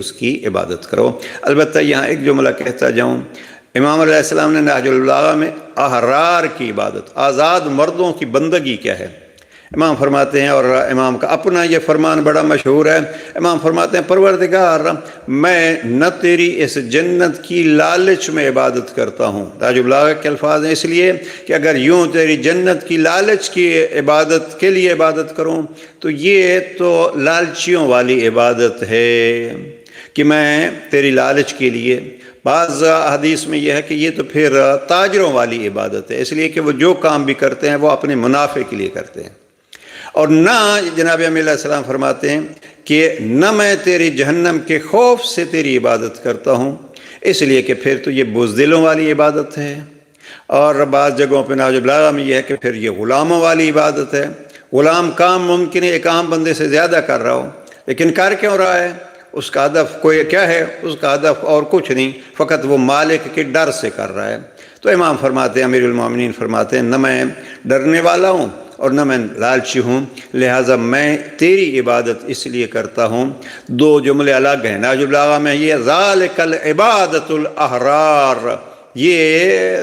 اس کی عبادت کرو۔ البتہ یہاں ایک جملہ کہتا جاؤں، امام علیہ السلام نے نہج البلاغہ میں احرار کی عبادت، آزاد مردوں کی بندگی کیا ہے، امام فرماتے ہیں، اور امام کا اپنا یہ فرمان بڑا مشہور ہے، امام فرماتے ہیں پروردگار میں نہ تیری اس جنت کی لالچ میں عبادت کرتا ہوں، نہج البلاغہ کے الفاظ ہیں، اس لیے کہ اگر یوں تیری جنت کی لالچ کی عبادت کے لیے عبادت کروں تو یہ تو لالچیوں والی عبادت ہے کہ میں تیری لالچ کے لیے، بعض حدیث میں یہ ہے کہ یہ تو پھر تاجروں والی عبادت ہے، اس لیے کہ وہ جو کام بھی کرتے ہیں وہ اپنے منافع کے لیے کرتے ہیں، اور نہ جناب امام علیہ السلام فرماتے ہیں کہ نہ میں تیری جہنم کے خوف سے تیری عبادت کرتا ہوں، اس لیے کہ پھر تو یہ بزدلوں والی عبادت ہے، اور بعض جگہوں پہ نہج البلاغہ میں یہ ہے کہ پھر یہ غلاموں والی عبادت ہے، غلام کام ممکن ہے ایک عام بندے سے زیادہ کر رہا ہو، لیکن کر کیوں رہا ہے، اس کا ہدف کوئی کیا ہے، اس کا ہدف اور کچھ نہیں، فقط وہ مالک کے ڈر سے کر رہا ہے۔ تو امام فرماتے ہیں، امیر المومنین فرماتے ہیں، نہ میں ڈرنے والا ہوں اور نہ میں لالچی ہوں، لہٰذا میں تیری عبادت اس لیے کرتا ہوں۔ دو جملے الگ ہیں، نہج البلاغہ میں یہ ذالک العبادۃ الاحرار، یہ